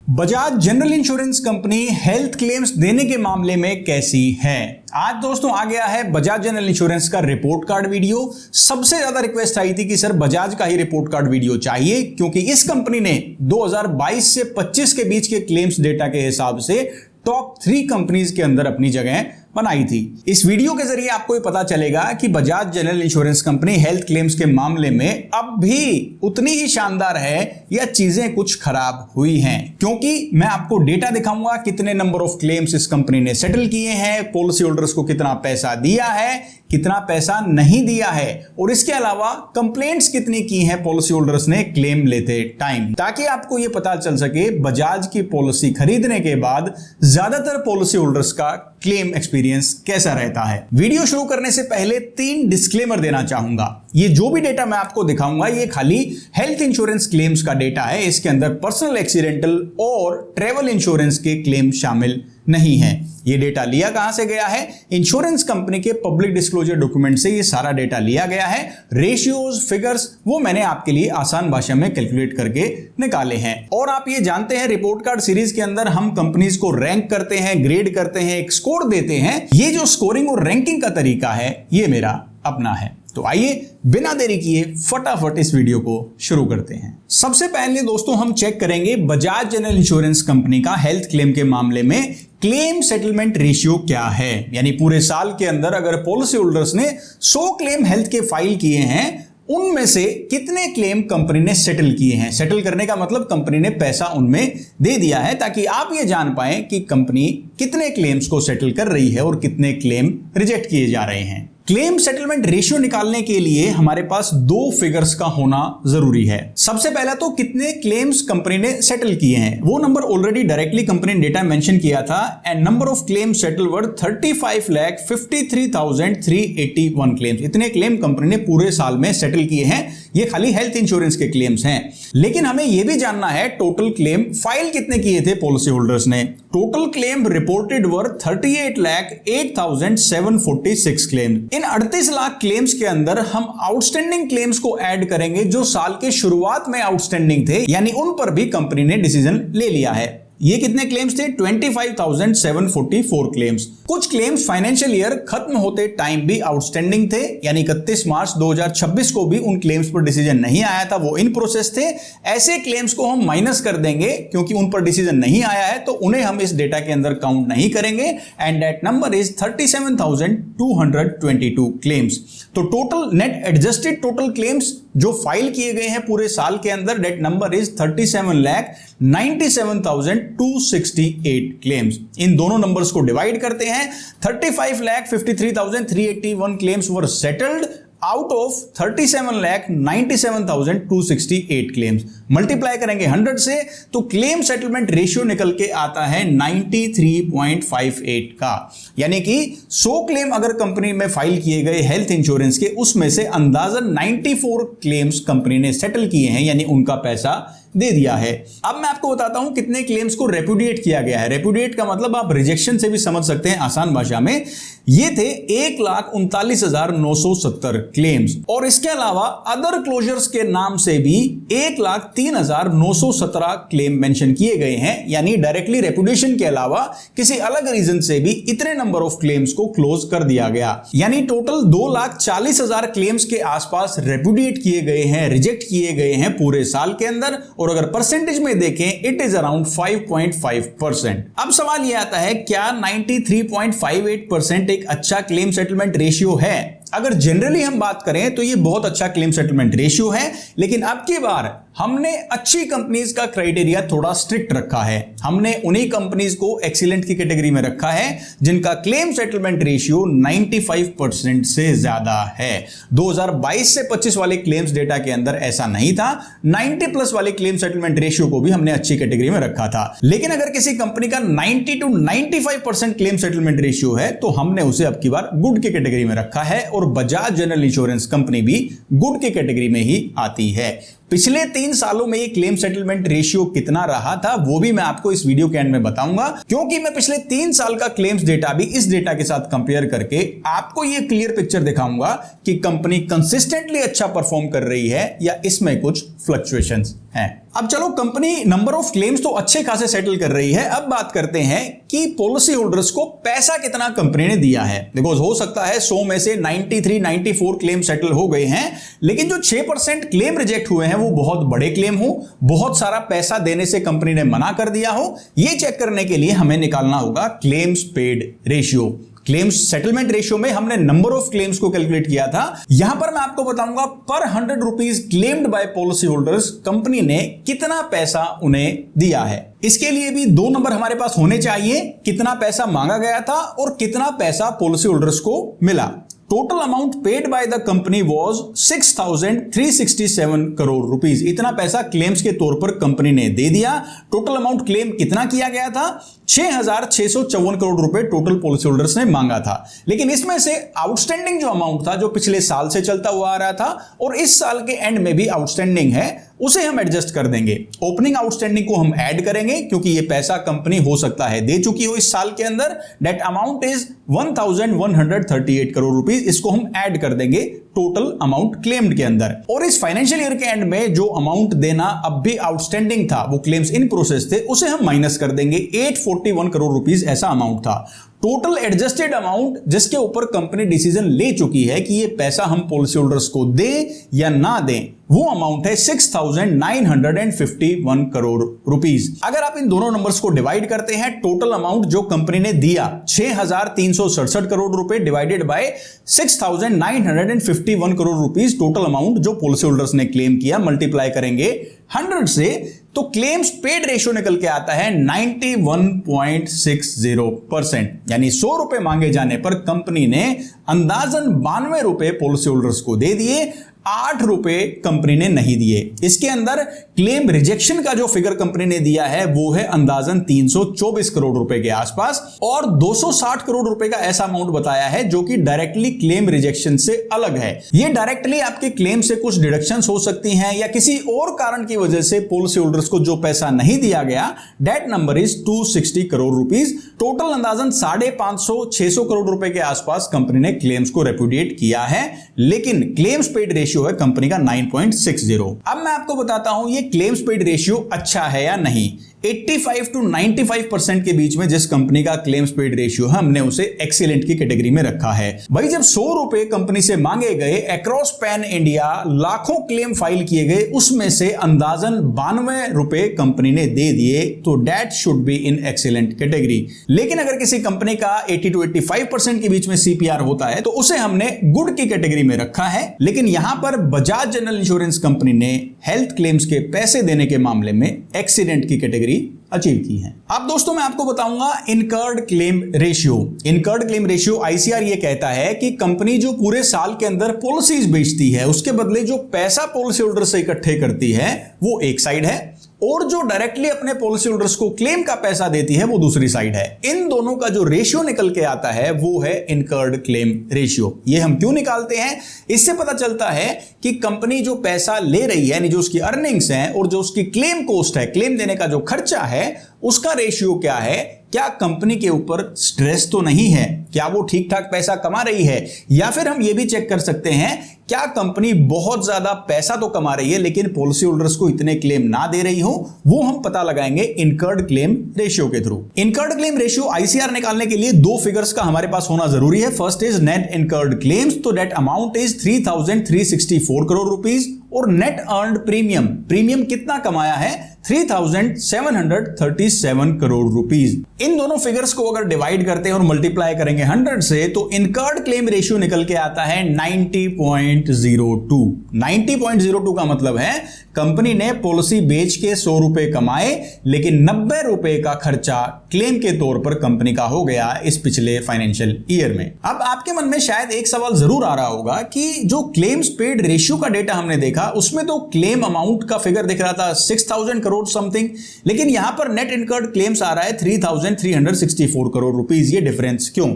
Bajaj general insurance company health claims देने के मामले में कैसी है। आज दोस्तों आ गया है बजाज जनरल इंश्योरेंस का रिपोर्ट कार्ड वीडियो। सबसे ज्यादा रिक्वेस्ट आई थी कि सर बजाज का ही रिपोर्ट कार्ड वीडियो चाहिए, क्योंकि इस कंपनी ने 2022 से 25 के बीच के क्लेम्स डेटा के हिसाब से टॉप 3 कंपनीज के अंदर अपनी जगह बनाई थी। इस वीडियो के जरिए आपको ये पता चलेगा कि Bajaj general insurance company health claims के मामले में अब भी उतनी ही शानदार है या चीजें कुछ खराब हुई हैं, क्योंकि मैं आपको डेटा दिखाऊंगा कितने नंबर ऑफ क्लेम्स इस कंपनी ने सेटल किए हैं, पॉलिसी होल्डर्स को कितना पैसा दिया है, कितना पैसा नहीं दिया है, और इसके अलावा कंप्लेंट्स कितनी की हैं पॉलिसी होल्डर्स ने क्लेम लेते टाइम, ताकि आपको यह पता चल सके बजाज की पॉलिसी खरीदने के बाद ज्यादातर पॉलिसी होल्डर्स का क्लेम एक्सपीरियंस कैसा रहता है। वीडियो शुरू करने से पहले 3 डिस्क्लेमर देना चाहूंगा। ये जो भी डेटा मैं आपको दिखाऊंगा ये खाली हेल्थ इंश्योरेंस क्लेम्स का डेटा है। इसके अंदर पर्सनल एक्सीडेंटल और ट्रेवल इंश्योरेंस के क्लेम शामिल नहीं है। ये डेटा लिया कहां से गया है? इंश्योरेंस कंपनी के पब्लिक डिस्क्लोजर डॉक्यूमेंट से ये सारा डेटा लिया गया है। रेशियोज, फिगर्स वो मैंने आपके लिए आसान भाषा में कैलकुलेट करके निकाले हैं। और आप ये जानते हैं रिपोर्ट कार्ड सीरीज के अंदर हम कंपनीज को रैंक करते हैं, ग्रेड करते हैं, एक स्कोर देते हैं। ये जो स्कोरिंग और रैंकिंग का तरीका है ये मेरा अपना है। तो आइए बिना देरी किए फटाफट इस वीडियो को शुरू करते हैं। सबसे पहले दोस्तों हम चेक करेंगे बजाज जनरल इंश्योरेंस कंपनी का हेल्थ क्लेम के मामले में क्लेम सेटलमेंट रेशियो क्या है। यानी पूरे साल के अंदर अगर पॉलिसी होल्डर्स ने 100 क्लेम हेल्थ के फाइल किए हैं, उनमें से कितने क्लेम कंपनी ने सेटल किए हैं। सेटल करने का मतलब कंपनी ने पैसा उनमें दे दिया है, ताकि आप ये जान पाएं कि कंपनी कितने क्लेम्स को सेटल कर रही है और कितने क्लेम रिजेक्ट किए जा रहे हैं। क्लेम सेटलमेंट रेशियो निकालने के लिए हमारे पास 2 फिगर्स का होना जरूरी है। सबसे पहला तो कितने क्लेम्स कंपनी ने सेटल किए हैं, वो नंबर ऑलरेडी डायरेक्टली कंपनी ने डेटा मेंशन किया था। And number of claim settle were 35,53,381 claims. इतने क्लेम कंपनी ने पूरे साल में सेटल किए हैं। ये खाली हेल्थ इंश्योरेंस के क्लेम्स हैं। लेकिन हमें यह भी जानना है टोटल क्लेम फाइल कितने किए थे पॉलिसी होल्डर्स ने। टोटल क्लेम रिपोर्टेड वर 38,08,746 क्लेम। इन 38 लाख क्लेम्स के अंदर हम आउटस्टैंडिंग क्लेम्स को ऐड करेंगे जो साल के शुरुआत में आउटस्टैंडिंग थे, यानी उन पर भी कंपनी ने डिसीजन ले लिया है। ये कितने क्लेम्स थे? 25,744 क्लेम्स। कुछ क्लेम्स फाइनेंशियल ईयर खत्म होते टाइम भी आउटस्टैंडिंग थे, यानी 31 मार्च 2026 को भी उन क्लेम्स पर डिसीजन नहीं आया था, वो इन प्रोसेस थे। ऐसे क्लेम्स को हम माइनस कर देंगे, क्योंकि उन पर डिसीजन नहीं आया है, तो उन्हें हम इस डेटा के अंदर काउंट नहीं करेंगे। And that number is 37,222 claims. तो total net adjusted total claims जो फाइल किए गए हैं पूरे साल के अंदर, दैट नंबर इज 37,97,268 क्लेम्स। इन दोनों नंबर्स को डिवाइड करते हैं। 35,53,381 claims were settled out of 37,97,268 claims. Multiply करेंगे 100 से तो क्लेम सेटलमेंट रेशियो निकल के आता है 93.58 का। यानी कि 100 क्लेम अगर कंपनी में फाइल किए गए हेल्थ इंश्योरेंस के, उसमें से अंदाजन 94 क्लेम्स कंपनी ने सेटल किए हैं, यानी उनका पैसा दे दिया है। अब मैं आपको बताता हूं कितने क्लेम्स को रेपुडिएट किया गया है। रेपुडिएट का मतलब आप रिजेक्शन से भी समझ सकते हैं आसान भाषा में। ये थे 1,39,970 क्लेम्स, और इसके अलावा अदर क्लोजर्स के नाम से भी 1,03,917 क्लेम मेंशन किए गए हैं। यानी डायरेक्टली रेपुडिएशन के अलावा किसी अलग रीजन से भी इतने नंबर ऑफ क्लेम्स को क्लोज कर दिया गया। यानी टोटल 2,40,000 क्लेम्स के आसपास रेपुडिएट किए गए हैं, रिजेक्ट किए गए हैं पूरे साल के अंदर। और अगर परसेंटेज में देखें इट इज अराउंड 5.5%। अब सवाल यह आता है, क्या 93.58% एक अच्छा क्लेम सेटलमेंट रेशियो है? अगर जनरली हम बात करें तो ये बहुत अच्छा क्लेम सेटलमेंट रेशियो है, लेकिन अब की बार हमने अच्छी कंपनीज का क्राइटेरिया थोड़ा स्ट्रिक्ट रखा है। हमने उन्हीं कंपनीज को एक्सीलेंट की कैटेगरी में रखा है जिनका क्लेम सेटलमेंट रेशियो 95% से ज्यादा है। 2022 से 25 वाले क्लेम्स डेटा के अंदर ऐसा नहीं था। 90+ वाले क्लेम सेटलमेंट रेशियो को भी हमने अच्छी कैटेगरी में रखा था। लेकिन अगर किसी कंपनी का 90 to 95% क्लेम सेटलमेंट रेशियो है तो हमने उसे अब की बार गुड की कैटेगरी में रखा है, और बजाज जनरल इंश्योरेंस कंपनी भी गुड की कैटेगरी में ही आती है। पिछले 3 सालों में ये क्लेम सेटलमेंट रेशियो कितना रहा था वो भी मैं आपको इस वीडियो के एंड में बताऊंगा, क्योंकि मैं पिछले 3 साल का क्लेम्स डेटा भी इस डेटा के साथ कंपेयर करके आपको ये क्लियर पिक्चर दिखाऊंगा कि कंपनी कंसिस्टेंटली अच्छा परफॉर्म कर रही है या इसमें कुछ फ्लक्चुएशंस हैं। अब चलो, कंपनी नंबर ऑफ क्लेम्स तो अच्छे खासे सेटल कर रही है। अब बात करते हैं कि पॉलिसी होल्डर्स को पैसा कितना कंपनी ने दिया है। बिकॉज हो सकता है 100 में से 93, 94 क्लेम सेटल हो गए हैं, लेकिन जो 6% क्लेम रिजेक्ट हुए हैं वो बहुत बड़े क्लेम हो, बहुत सारा पैसा देने से कंपनी ने मना कर दिया हो। यह चेक करने के लिए हमें निकालना होगा claims paid ratio. Claims settlement ratio में हमने नंबर ऑफ क्लेम्स को कैलकुलेट किया था। यहां पर मैं आपको बताऊंगा पर 100 rupees claimed by policy holders company ने कितना पैसा उन्हें दिया है। इसके लिए भी 2 नंबर हमारे पास होने चाहिए, कितना पैसा मांगा गया था और कितना पैसा पॉलिसी होल्डर्स को मिला। Total amount paid by the company was 6,367 crore rupees. इतना पैसा क्लेम्स के तौर पर कंपनी ने दे दिया। टोटल अमाउंट क्लेम कितना किया गया था? 6,654 करोड़ रुपए टोटल पॉलिसी होल्डर्स ने मांगा था। लेकिन इसमें से आउटस्टैंडिंग जो अमाउंट था, जो पिछले साल से चलता हुआ आ रहा था और इस साल के एंड में भी आउटस्टैंडिंग है, उसे हम एडजस्ट कर देंगे। ओपनिंग आउटस्टैंडिंग को हम ऐड करेंगे क्योंकि यह पैसा कंपनी हो सकता है दे चुकी हो इस साल के अंदर। That amount is 1,138 crore rupees. इसको हम ऐड कर देंगे टोटल अमाउंट क्लेम्ड के अंदर। और इस फाइनेंशियल ईयर के एंड में जो अमाउंट देना अब भी आउटस्टैंडिंग था, वो क्लेम्स इन प्रोसेस थे, उसे हम माइनस कर देंगे। 841 करोड़ रुपीस ऐसा अमाउंट था। टोटल एडजस्टेड अमाउंट जिसके ऊपर कंपनी डिसीजन ले चुकी है कि ये पैसा हम पॉलिसी होल्डर्स को दें या ना दें, वो अमाउंट है 6,951 करोड़ रुपीस। अगर आप इन दोनों नंबर्स को डिवाइड करते हैं, टोटल अमाउंट जो कंपनी ने दिया 6,367 करोड़ रुपए divided by 6,951 crore rupees, total amount जो पॉलिसी होल्डर्स ने क्लेम किया, मल्टीप्लाई करेंगे 100 से, तो क्लेम्स पेड रेशियो निकल के आता है 91.60%। यानी 100 रुपए मांगे जाने पर कंपनी ने अंदाजन 92 रुपए पॉलिसी होल्डर्स को दे दिए, 8 रुपए कंपनी ने नहीं दिए। इसके अंदर क्लेम रिजेक्शन का जो फिगर कंपनी ने दिया है वो है अंदाजन 324 करोड़ रुपए के आसपास, और 260 करोड़ रुपए का ऐसा अमाउंट बताया है जो कि डायरेक्टली क्लेम रिजेक्शन से अलग है। ये डायरेक्टली आपके क्लेम से कुछ डिडक्शंस हो सकती हैं या किसी और कारण की वजह से पॉलिसी होल्डर्स को जो पैसा नहीं दिया गया, that number is 260 crore rupees. Total अंदाजन 550-600 करोड़ रुपए के आसपास कंपनी ने क्लेम्स को रेपुडिएट किया है, लेकिन क्लेम्स पेड रेशियो है कंपनी का 9.60। अब मैं आपको बताता हूं ये क्लेम्स पेड रेशियो अच्छा है या नहीं। 85 to 95% के बीच में जिस कंपनी का क्लेम्स पेड रेशियो है, हमने उसे एक्सीलेंट की कैटेगरी में रखा है। भाई, जब 100 रुपए कंपनी से मांगे गए, अक्रॉस पैन इंडिया लाखों क्लेम फाइल किए गए, उसमें से अंदाजन 92 रुपए कंपनी ने दे दिए, तो that should be in excellent category. लेकिन अगर किसी कंपनी का 80 to 85% के बीच में सीपीआर होता है तो उसे हमने गुड की कैटेगरी में रखा है। लेकिन यहां पर बजाज जनरल इंश्योरेंस कंपनी ने हेल्थ क्लेम्स के पैसे देने के मामले में एक्सीडेंट की कैटेगरी अचीव की है। अब दोस्तों मैं आपको बताऊंगा incurred claim ratio. Incurred claim ratio ICR ये कहता है कि कंपनी जो पूरे साल के अंदर पॉलिसीज बेचती है, उसके बदले जो पैसा पॉलिसी होल्डर से इकट्ठे करती है वो एक साइड है, और जो डायरेक्टली अपने पॉलिसी होल्डर्स को क्लेम का पैसा देती है वो दूसरी साइड है। इन दोनों का जो रेशियो निकल के आता है वो है इनकर्ड क्लेम रेशियो। ये हम क्यों निकालते हैं? इससे पता चलता है कि कंपनी जो पैसा ले रही है, यानी जो उसकी अर्निंग्स हैं और जो उसकी क्लेम कॉस्ट है, क्लेम देने का जो खर्चा है, उसका रेशियो क्या है। क्या कंपनी के ऊपर स्ट्रेस तो नहीं है? क्या वो ठीक ठाक पैसा कमा रही है? या फिर हम ये भी चेक कर सकते हैं, क्या कंपनी बहुत ज्यादा पैसा तो कमा रही है लेकिन पॉलिसी होल्डर्स को इतने क्लेम ना दे रही हो? वो हम पता लगाएंगे इनकर्ड क्लेम रेशियो के through. Incurred claim ratio ICR निकालने के लिए 2 फिगर्स का हमारे पास होना जरूरी है। First is net incurred claims, तो that amount is 3,364 crore rupees, और नेट अर्न्ड प्रीमियम, प्रीमियम कितना कमाया है? 3,737 करोड़ रुपीस। इन दोनों फिगर्स को अगर डिवाइड करते हैं और मल्टीप्लाई करेंगे 100 से, तो इनकर्ड क्लेम रेशियो निकल के आता है 90.02। 90.02 का मतलब है कंपनी ने पॉलिसी बेच के 100 रुपए कमाए, लेकिन 90 रुपए का खर्चा क्लेम के तौर पर कंपनी का हो गया इस पिछले फाइनेंशियल ईयर में। अब आपके मन में शायद एक सवाल जरूर आ रहा होगा कि जो क्लेम्स पेड रेशियो का डेटा हमने देखा, उसमें तो क्लेम अमाउंट का फिगर दिख रहा था 6,000 करोड़ समथिंग, लेकिन यहां पर नेट इनकर्ड क्लेम्स आ रहा है 3,364 करोड़ रुपीस। ये डिफरेंस क्यों?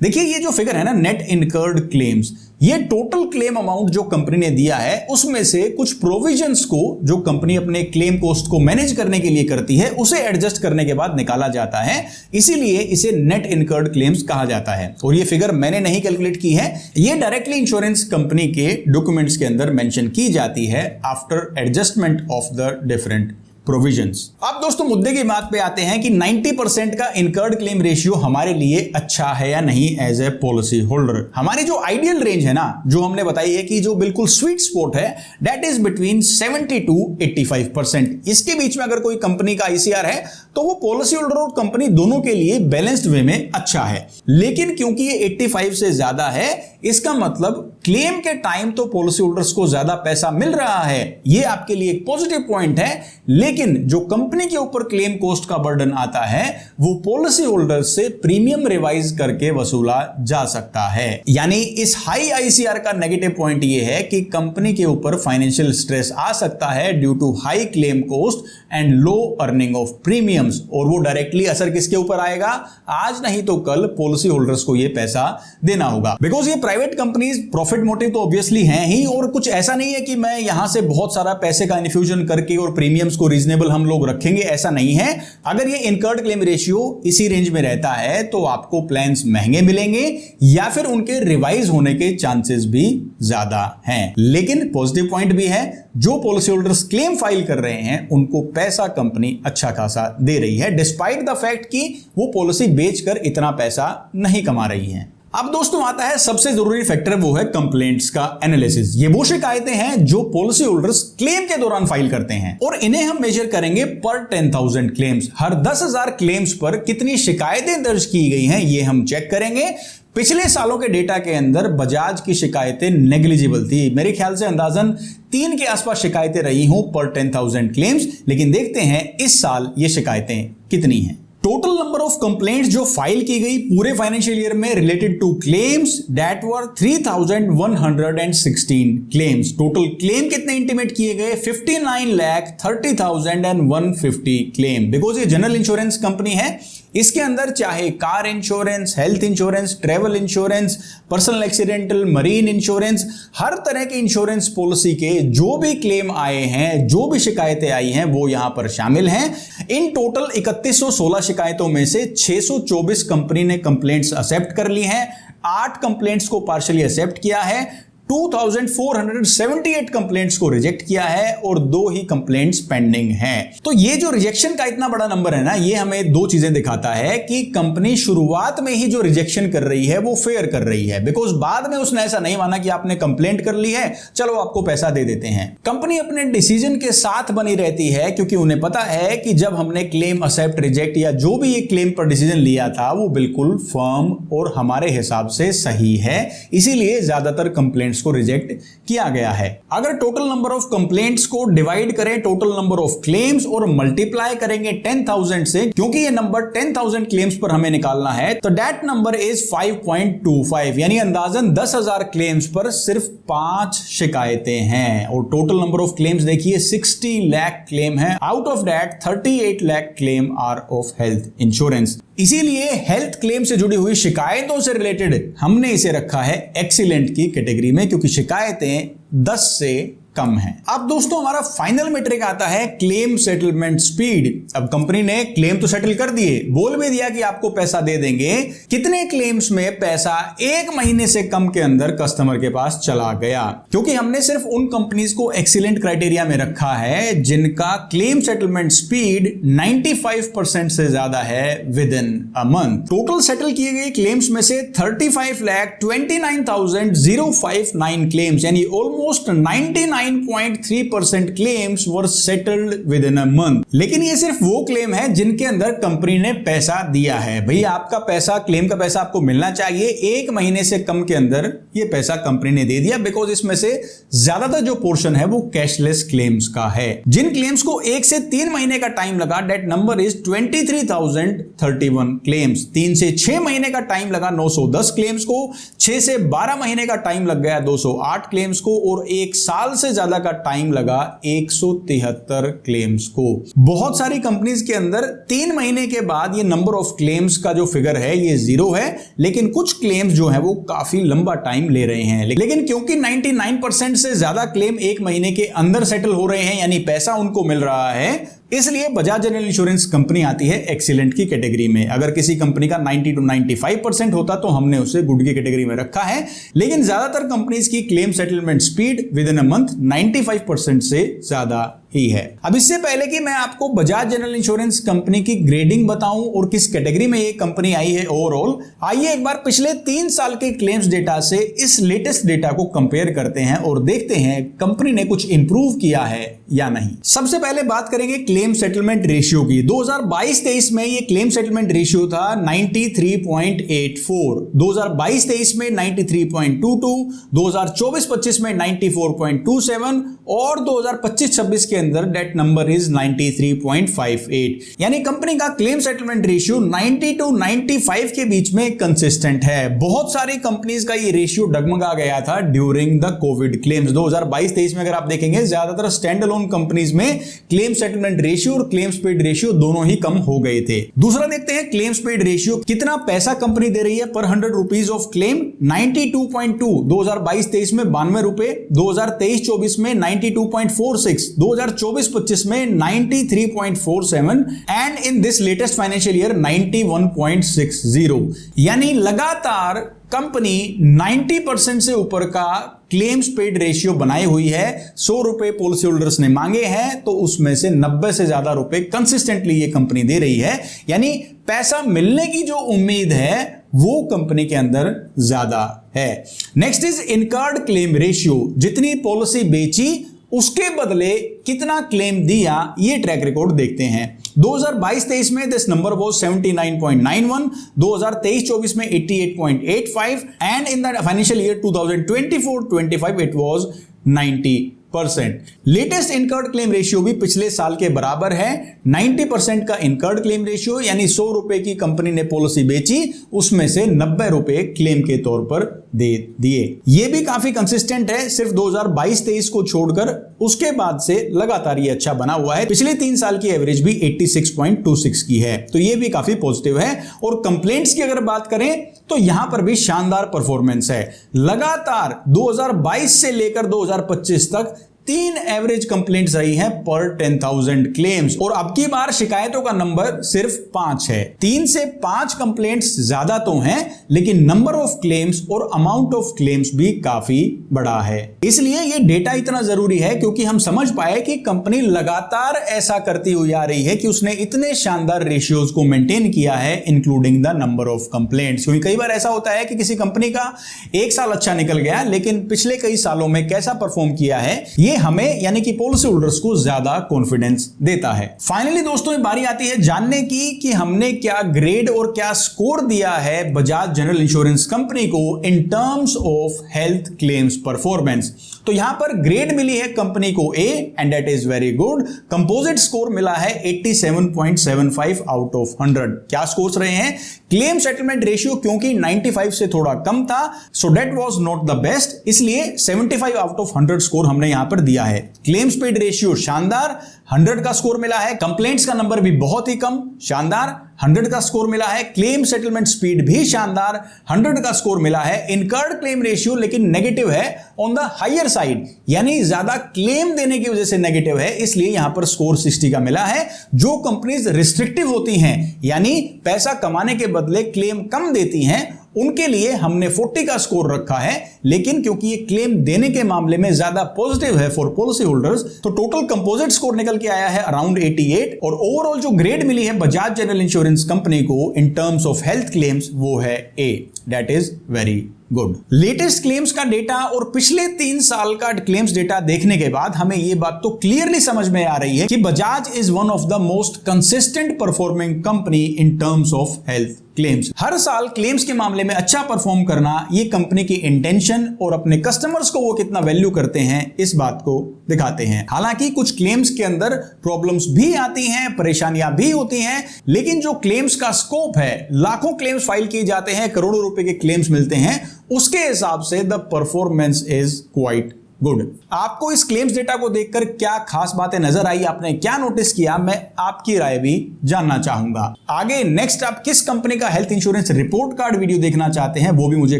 देखिए, ये जो फिगर है ना, नेट इनकर्ड क्लेम्स, ये टोटल क्लेम अमाउंट जो कंपनी ने दिया है उसमें से कुछ प्रोविजंस को जो कंपनी अपने क्लेम कॉस्ट को मैनेज करने के लिए करती है उसे एडजस्ट करने के बाद निकाला जाता है, इसीलिए इसे नेट इनकर्ड क्लेम्स कहा जाता है। और ये फिगर मैंने नहीं कैलकुलेट की है, ये डायरेक्टली इंश्योरेंस कंपनी के डॉक्यूमेंट्स के अंदर मेंशन की जाती है after adjustment of the different provisions. अब दोस्तों मुद्दे की बात पे आते हैं कि 90% का इनकर्ड क्लेम रेशियो हमारे लिए अच्छा है या नहीं एज ए पॉलिसी होल्डर। हमारी जो आइडियल रेंज है ना, जो हमने बताई है कि जो बिल्कुल स्वीट स्पॉट है, दैट इज बिटवीन 70 to 85%। इसके बीच में अगर कोई कंपनी का आईसीआर है तो वो पॉलिसी होल्डर और कंपनी दोनों के लिए बैलेंस्ड वे में अच्छा है। लेकिन क्योंकि ये 85 से ज्यादा है, इसका मतलब क्लेम के टाइम तो पॉलिसी होल्डर्स को ज्यादा पैसा मिल रहा है, ये आपके लिए एक पॉजिटिव पॉइंट है। लेकिन जो कंपनी के ऊपर क्लेम कॉस्ट का बर्डन आता है वो पॉलिसी होल्डर से प्रीमियम रिवाइज करके वसूला जा सकता है। यानी इस हाई आईसीआर का नेगेटिव पॉइंट ये है कि कंपनी के ऊपर फाइनेंशियल स्ट्रेस आ सकता है due to high claim cost and low earning of premiums. और वो डायरेक्टली असर किसके ऊपर आएगा? आज नहीं तो कल पॉलिसी होल्डर्स को ये पैसा देना होगा। बिकॉज ये प्राइवेट कंपनीज प्रॉफिट मोटिव तो ऑब्वियसली हैं ही, और कुछ ऐसा नहीं है कि मैं यहां से बहुत सारा पैसे का इन्फ्यूजन करके और प्रीमियम्स को रीजनेबल हम लोग रखेंगे, ऐसा नहीं है। अगर ये इनकर्ड क्लेम रेशियो इसी रेंज में रहता है तो आपको प्लान्स महंगे मिलेंगे या फिर उनके रिवाइज होने के चांसेस भी ज्यादा हैं। लेकिन पॉजिटिव पॉइंट भी है, जो पॉलिसी होल्डर्स क्लेम फाइल कर रहे हैं उनको पैसा कंपनी अच्छा खासा दे रही है, डिस्पाइट द फैक्ट कि वो पॉलिसी बेचकर इतना पैसा नहीं कमा रही है। अब दोस्तों आता है सबसे जरूरी फैक्टर, वो है कंप्लेंट्स का एनालिसिस। ये वो शिकायतें हैं जो पॉलिसी होल्डर्स क्लेम के दौरान फाइल करते हैं और इन्हें हम मेजर करेंगे पर 10,000 क्लेम्स। हर 10,000 क्लेम्स पर कितनी शिकायतें दर्ज की गई हैं ये हम चेक करेंगे। पिछले सालों के डेटा के अंदर बजाज की शिकायतें नेग्लिजिबल थी, मेरे ख्याल से अंदाजन 3 के आसपास शिकायतें रही हों पर 10,000 क्लेम्स। लेकिन देखते हैं इस साल ये शिकायतें कितनी हैं। टोटल नंबर ऑफ कंप्लेंट्स जो फाइल की गई पूरे फाइनेंशियल ईयर में related to claims, that were 3,116 claims. Total claim कितने इंटीमेट किए गए? 59,30,150 क्लेम। बिकॉज ये जनरल इंश्योरेंस कंपनी है, इसके अंदर चाहे car insurance, health insurance, travel insurance, personal accidental, marine insurance, हर तरह के इंश्योरेंस पॉलिसी के जो भी क्लेम आए हैं, जो भी शिकायतें आई हैं, वो यहां पर शामिल हैं। इन टोटल 3116 शिकायतों में से 624 कंपनी ने कंप्लेंट्स एक्सेप्ट कर ली हैं, 8 कंप्लेंट्स को पार्शियली एक्सेप्ट किया है, 2478 कंप्लेंट्स को रिजेक्ट किया है और 2 ही कंप्लेंट्स पेंडिंग हैं। तो ये जो रिजेक्शन का इतना बड़ा नंबर है ना, ये हमें 2 चीजें दिखाता है कि कंपनी शुरुआत में ही जो रिजेक्शन कर रही है वो फेयर कर रही है। बिकॉज बाद में उसने ऐसा नहीं माना कि आपने कंप्लेंट कर ली है, चलो आपको पैसा दे देते हैं। कंपनी अपने डिसीजन के साथ बनी रहती है क्योंकि उन्हें पता है कि जब हमने क्लेम एक्सेप्ट, रिजेक्ट या जो भी ये क्लेम पर डिसीजन लिया था वो बिल्कुल फर्म और हमारे हिसाब से सही है, इसीलिए ज्यादातर कंप्लेंट्स को रिजेक्ट किया गया है। अगर टोटल नंबर ऑफ कंप्लेंट्स को डिवाइड करें टोटल नंबर ऑफ क्लेम्स और मल्टीप्लाई करेंगे 10,000 से, क्योंकि ये नंबर 10,000 क्लेम्स पर हमें निकालना है, तो दैट नंबर इज 5.25, यानी अंदाजन 10,000 क्लेम्स पर सिर्फ 5 शिकायतें हैं। और टोटल नंबर ऑफ क्लेम्स देखिए 60 लाख क्लेम है, out of that 38 lakh claim are of health insurance. इसीलिए हेल्थ क्लेम से जुड़ी हुई शिकायतों से रिलेटेड हमने इसे रखा है एक्सीलेंट की कैटेगरी में, क्योंकि शिकायतें 10 से कम है। अब दोस्तों हमारा फाइनल मेट्रिक आता है क्लेम सेटलमेंट स्पीड। अब कंपनी ने क्लेम तो सेटल कर दिए, बोल भी दिया कि आपको पैसा दे देंगे। कितने क्लेम्स में पैसा 1 महीने से कम के अंदर कस्टमर के पास चला गया? क्योंकि हमने सिर्फ उन कंपनीज को एक्सीलेंट क्राइटेरिया में रखा है जिनका क्लेम सेटलमेंट स्पीड 95% से ज्यादा है with in a month. Total settle किए गए क्लेम्स में से 35,29,059 क्लेम्स, यानी almost 99.3% claims were settled with in a month. लेकिन ये सिर्फ वो क्लेम है जिनके अंदर कंपनी ने पैसा दिया है। भाई आपका पैसा, क्लेम का पैसा आपको मिलना चाहिए, 1 महीने से कम के अंदर ये पैसा कंपनी ने दे दिया। बिकॉज इसमें से ज्यादातर जो पोर्शन है वो कैशलेस क्लेम्स का है। जिन क्लेम्स को 1 से 3 महीने का टाइम लगा, दैट नंबर इज 23,031 क्लेम्स। 3 से 6 महीने का टाइम लगा 910 क्लेम्स को, 6 से 12 महीने का टाइम लग गया 208 क्लेम्स को, और 1 साल से सबसे ज्यादा का टाइम लगा 173 क्लेम्स को। बहुत सारी कंपनीज के अंदर 3 महीने के बाद ये नंबर ऑफ क्लेम्स का जो फिगर है ये 0 है, लेकिन कुछ क्लेम्स जो है वो काफी लंबा टाइम ले रहे हैं। लेकिन क्योंकि 99% से ज्यादा क्लेम 1 महीने के अंदर सेटल हो रहे हैं, यानी पैसा उनको मिल रहा है, इसलिए बजाज जनरल इंश्योरेंस कंपनी आती है एक्सीलेंट की कैटेगरी में। अगर किसी कंपनी का 90 to 95% होता तो हमने उसे गुड की कैटेगरी में रखा है, लेकिन ज्यादातर कंपनीज की claim settlement speed with in a month 95% से ज्यादा ही है। अब इससे पहले कि मैं आपको बजाज जनरल इंश्योरेंस कंपनी की ग्रेडिंग बताऊं और किस कैटेगरी में ये कंपनी आई है ओवरऑल, आइए एक बार पिछले 3 साल के क्लेम्स डेटा से इस लेटेस्ट डेटा को कंपेयर करते हैं और देखते हैं कंपनी ने कुछ इंप्रूव किया है या नहीं। सबसे पहले बात करेंगे क्लेम सेटलमेंट रेशियो की। 2022-23 में ये क्लेम सेटलमेंट रेशियो था 93.84, 2022-23 में 93.22, 2024-25 में 94.27 और 2025-26 के अंदर डेट नंबर इज 93.58। यानी कंपनी का क्लेम सेटलमेंट रेशियो 90 to 95 के बीच में कंसिस्टेंट है। बहुत सारी कंपनीज का ये रेशियो डगमगा गया था ड्यूरिंग द कोविड क्लेम्स। 2022-23 में अगर आप देखेंगे ज्यादातर स्टैंड अलोन कंपनीज में क्लेम सेटलमेंट रेशियो और क्लेम्स पेड रेशियो दोनों ही कम हो गए थे। दूसरा देखते हैं क्लेम्स पेड रेशियो, कितना पैसा कंपनी दे रही है पर 100 रुपीज ऑफ क्लेम। 92.2 2022-23 में 92 रुपए, 2023-24 में 92.46, 2024-25 में 93.47 and in this latest financial year 91.60। यानी लगातार कंपनी 90% से ऊपर का क्लेम्स पेड रेशियो बनाई हुई है। 100 रुपए पॉलिसी होल्डर्स ने मांगे हैं तो उसमें से 90 से ज्यादा रुपए कंसिस्टेंटली ये कंपनी दे रही है, यानी पैसा मिलने की जो उम्मीद है वो कंपनी के अंदर ज्यादा है। Next is incurred claim ratio, जितनी पॉलिसी बेची उसके बदले कितना क्लेम दिया, ये ट्रैक रिकॉर्ड देखते हैं। 2022-23 में दिस नंबर वाज 79.91, 2023-24 में 88.85 and in the financial year 2024-25 it was 90%। Latest incurred claim ratio भी पिछले साल के बराबर है, 90% का इनकर्ड क्लेम रेशियो, यानी 100 रुपए की कंपनी ने पॉलिसी बेची उसमें से 90 रुपए क्लेम के तौर पर दे दिए। ये भी काफी कंसिस्टेंट है, सिर्फ 2022-23 को छोड़कर उसके बाद से लगातार ये अच्छा बना हुआ है। पिछले 3 साल की एवरेज भी 86.26 की है, तो ये भी काफी पॉजिटिव है। और कंप्लेंट्स की अगर बात करें तो यहां पर भी शानदार परफॉर्मेंस है। लगातार 2022 से लेकर 2025 तक 3 एवरेज कंप्लेंट्स रही हैं पर 10,000 क्लेम्स, और अब की बार शिकायतों का नंबर सिर्फ 5 है। 3 से 5 कंप्लेंट्स ज्यादा तो हैं, लेकिन नंबर ऑफ क्लेम्स और अमाउंट ऑफ क्लेम्स भी काफी बड़ा है। इसलिए ये डेटा इतना जरूरी है क्योंकि हम समझ पाए कि कंपनी लगातार ऐसा करती हुई आ रही है कि उसने इतने शानदार रेशियोज को मेंटेन किया है, including the number of complaints. क्योंकि कई बार ऐसा होता है कि किसी कंपनी का 1 साल अच्छा निकल गया, लेकिन पिछले कई सालों में कैसा परफॉर्म किया है ये हमें यानी कि पॉलिसी होल्डर्स को ज्यादा कॉन्फिडेंस देता है। फाइनली दोस्तों ये बारी आती है जानने की कि हमने क्या ग्रेड और क्या स्कोर दिया है बजाज जनरल इंश्योरेंस कंपनी को इन terms of health claims performance. तो यहां पर ग्रेड मिली है कंपनी को A and that is very good. Composite score मिला है 87.75 आउट ऑफ 100। क्या स्कोर्स रहे हैं? क्लेम सेटलमेंट रेशियो क्योंकि 95 से थोड़ा कम था, so that was not the best, इसलिए 75 आउट ऑफ 100 स्कोर हमने यहां पर दिया है। क्लेम्स पेड रेशियो शानदार, 100 का स्कोर मिला है। कंप्लेंट्स का नंबर भी बहुत ही कम, शानदार, 100 का स्कोर मिला है। क्लेम सेटलमेंट स्पीड भी शानदार, 100 का स्कोर मिला है। इनकर्ड क्लेम रेशियो लेकिन नेगेटिव है ऑन द हायर साइड, यानी ज्यादा क्लेम देने की वजह से नेगेटिव है, इसलिए यहां पर स्कोर 60 का मिला है। जो कंपनीज रिस्ट्रिक्टिव होती हैं यानी पैसा कमाने के बदले क्लेम कम देती हैं, उनके लिए हमने 40 का स्कोर रखा है, लेकिन क्योंकि ये क्लेम देने के मामले में ज्यादा पॉजिटिव है फॉर पॉलिसी होल्डर्स, तो टोटल कंपोजिट स्कोर निकल के आया है अराउंड 88। और ओवरऑल जो ग्रेड मिली है बजाज जनरल इंश्योरेंस कंपनी को इन टर्म्स ऑफ हेल्थ क्लेम्स वो है A, that is very good. Latest claims का डेटा और पिछले 3 साल का क्लेम्स डेटा देखने के बाद हमें यह बात तो क्लियरली समझ में आ रही है कि Bajaj is one of the most consistent performing company in terms of health claims. हर साल क्लेम्स के मामले में अच्छा परफॉर्म करना ये कंपनी की इंटेंशन और अपने कस्टमर्स को वो कितना वैल्यू करते हैं इस बात को दिखाते हैं। हालांकि कुछ क्लेम्स के अंदर प्रॉब्लम्स भी आती हैं, परेशानियां भी होती हैं, लेकिन जो क्लेम्स का स्कोप है, लाखों क्लेम्स फाइल किए जाते हैं, करोड़ों रुपए के क्लेम्स मिलते हैं, उसके हिसाब से the performance is quite good. आपको इस क्लेम्स डेटा को देखकर क्या खास बातें नजर आई, आपने क्या नोटिस किया, मैं आपकी राय भी जानना चाहूंगा। आगे नेक्स्ट आप किस कंपनी का health insurance report card video देखना चाहते हैं वो भी मुझे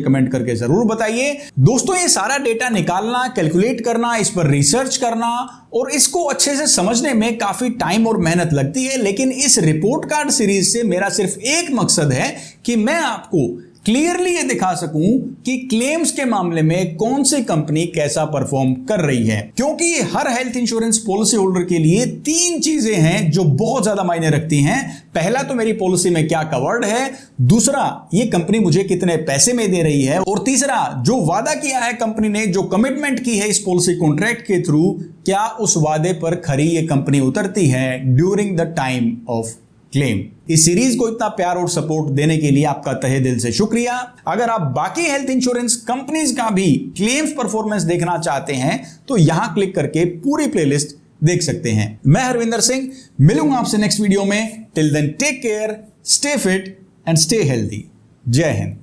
कमेंट करके जरूर बताइए। दोस्तों ये सारा डेटा निकालना, कैलकुलेट करना, इस पर रिसर्च करना और इसको अच्छे से समझने में काफी टाइम और मेहनत लगती है, लेकिन इस रिपोर्ट कार्ड सीरीज से मेरा सिर्फ एक मकसद है कि मैं आपको क्लियरली ये दिखा सकूं कि क्लेम्स के मामले में कौन सी कंपनी कैसा परफॉर्म कर रही है, क्योंकि हर हेल्थ इंश्योरेंस पॉलिसी होल्डर के लिए 3 चीजें हैं जो बहुत ज्यादा मायने रखती हैं। पहला तो मेरी पॉलिसी में क्या कवर्ड है, दूसरा ये कंपनी मुझे कितने पैसे में दे रही है, और तीसरा जो वादा किया है कंपनी ने, जो कमिटमेंट की है इस पॉलिसी कॉन्ट्रैक्ट के थ्रू, क्या उस वादे पर खरी ये कंपनी उतरती है during the time of claim. इस सीरीज को इतना प्यार और सपोर्ट देने के लिए आपका तहे दिल से शुक्रिया। अगर आप बाकी हेल्थ इंश्योरेंस कंपनीज का भी क्लेम्स परफॉर्मेंस देखना चाहते हैं तो यहां क्लिक करके पूरी प्लेलिस्ट देख सकते हैं। मैं हरविंदर सिंह मिलूंगा आपसे नेक्स्ट वीडियो में। Till then take care, stay fit and stay healthy. जय हिंद।